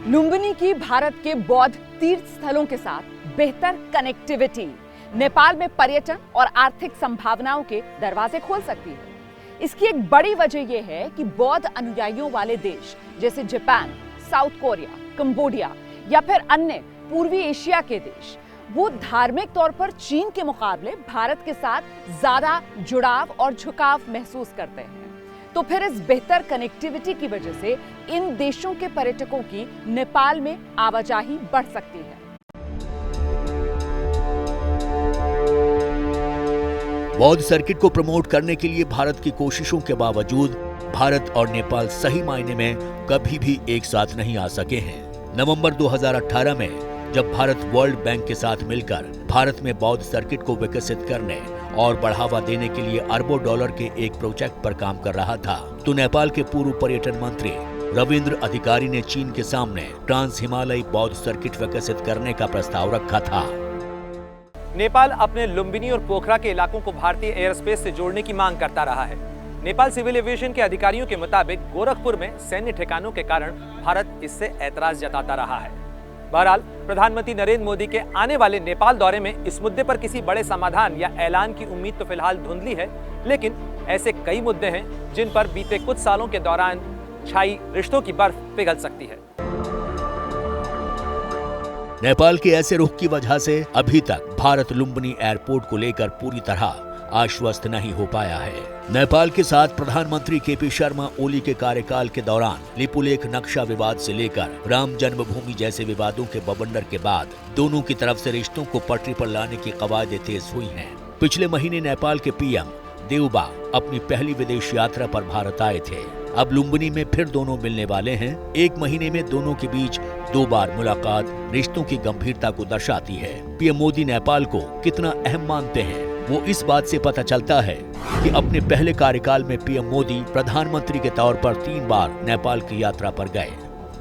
लुम्बिनी की भारत के बौद्ध तीर्थ स्थलों के साथ बेहतर कनेक्टिविटी नेपाल में पर्यटन और आर्थिक संभावनाओं के दरवाजे खोल सकती है। इसकी एक बड़ी वजह यह है कि बौद्ध अनुयायियों वाले देश जैसे जापान, साउथ कोरिया, कंबोडिया या फिर अन्य पूर्वी एशिया के देश वो धार्मिक तौर पर चीन के मुकाबले भारत के साथ ज्यादा जुड़ाव और झुकाव महसूस करते हैं। तो फिर इस बेहतर कनेक्टिविटी की वजह से इन देशों के पर्यटकों की नेपाल में आवाजाही बढ़ सकती है। बौद्ध सर्किट को प्रमोट करने के लिए भारत की कोशिशों के बावजूद भारत और नेपाल सही मायने में कभी भी एक साथ नहीं आ सके हैं। नवंबर 2018 में जब भारत वर्ल्ड बैंक के साथ मिलकर भारत में बौद्ध सर्किट को विकसित करने और बढ़ावा देने के लिए अरबों डॉलर के एक प्रोजेक्ट पर काम कर रहा था, तो नेपाल के पूर्व पर्यटन मंत्री रविंद्र अधिकारी ने चीन के सामने ट्रांस हिमालयी बौद्ध सर्किट विकसित करने का प्रस्ताव रखा था। नेपाल अपने लुम्बिनी और पोखरा के इलाकों को भारतीय एयर स्पेस से जोड़ने की मांग करता रहा है। नेपाल सिविल एविएशन के अधिकारियों के मुताबिक गोरखपुर में सैन्य ठिकानों के कारण भारत इससे ऐतराज जताता रहा है। बहरहाल प्रधानमंत्री नरेंद्र मोदी के आने वाले नेपाल दौरे में इस मुद्दे पर किसी बड़े समाधान या ऐलान की उम्मीद तो फिलहाल धुंधली है, लेकिन ऐसे कई मुद्दे हैं जिन पर बीते कुछ सालों के दौरान छाई रिश्तों की बर्फ पिघल सकती है। नेपाल के ऐसे रुख की वजह से अभी तक भारत लुम्बिनी एयरपोर्ट को लेकर पूरी तरह आश्वस्त नहीं हो पाया है। नेपाल के साथ प्रधानमंत्री केपी शर्मा ओली के कार्यकाल के दौरान लिपुलेख नक्शा विवाद से लेकर राम जन्मभूमि जैसे विवादों के बवंडर के बाद दोनों की तरफ से रिश्तों को पटरी पर लाने की कवायदें तेज हुई हैं। पिछले महीने नेपाल के पीएम देउबा अपनी पहली विदेश यात्रा पर भारत आए थे। अब लुम्बिनी में फिर दोनों मिलने वाले हैं। एक महीने में दोनों के बीच 2 बार मुलाकात रिश्तों की गंभीरता को दर्शाती है। पीएम मोदी नेपाल को कितना अहम मानते हैं वो इस बात से पता चलता है कि अपने पहले कार्यकाल में पीएम मोदी प्रधानमंत्री के तौर पर 3 बार नेपाल की यात्रा पर गए,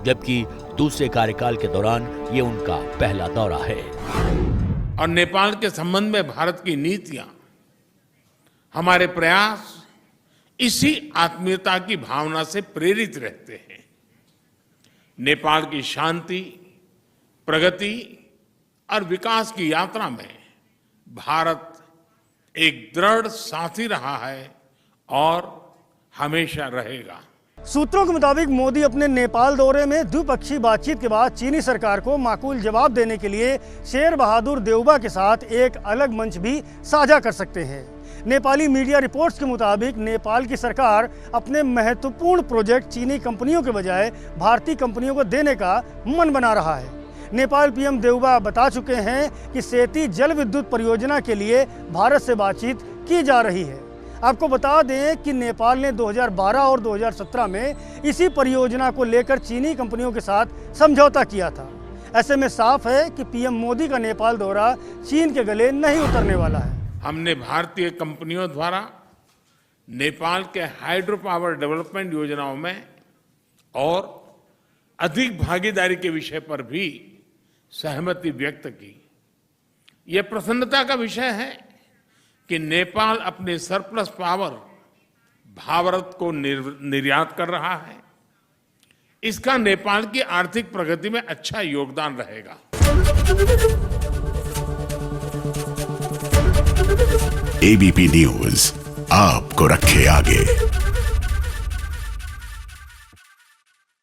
जबकि दूसरे कार्यकाल के दौरान ये उनका पहला दौरा है। और नेपाल के संबंध में भारत की नीतियां, हमारे प्रयास इसी आत्मीयता की भावना से प्रेरित रहते हैं। नेपाल की शांति, प्रगति और विकास की यात्रा में भारत एक दृढ़ साथी रहा है और हमेशा रहेगा। सूत्रों के मुताबिक मोदी अपने नेपाल दौरे में द्विपक्षीय बातचीत के बाद चीनी सरकार को माकूल जवाब देने के लिए शेर बहादुर देउबा के साथ एक अलग मंच भी साझा कर सकते हैं। नेपाली मीडिया रिपोर्ट्स के मुताबिक नेपाल की सरकार अपने महत्वपूर्ण प्रोजेक्ट चीनी कंपनियों के बजाय भारतीय कंपनियों को देने का मन बना रहा है। नेपाल पीएम देउबा बता चुके हैं कि सेती जल विद्युत परियोजना के लिए भारत से बातचीत की जा रही है। आपको बता दें कि नेपाल ने 2012 और 2017 में इसी परियोजना को लेकर चीनी कंपनियों के साथ समझौता किया था। ऐसे में साफ है कि पीएम मोदी का नेपाल दौरा चीन के गले नहीं उतरने वाला है। हमने भारतीय कंपनियों द्वारा नेपाल के हाइड्रो पावर डेवलपमेंट योजनाओं में और अधिक भागीदारी के विषय पर भी सहमति व्यक्त की। यह प्रसन्नता का विषय है कि नेपाल अपने सरप्लस पावर भारत को निर्यात कर रहा है। इसका नेपाल की आर्थिक प्रगति में अच्छा योगदान रहेगा। एबीपी न्यूज आपको रखे आगे।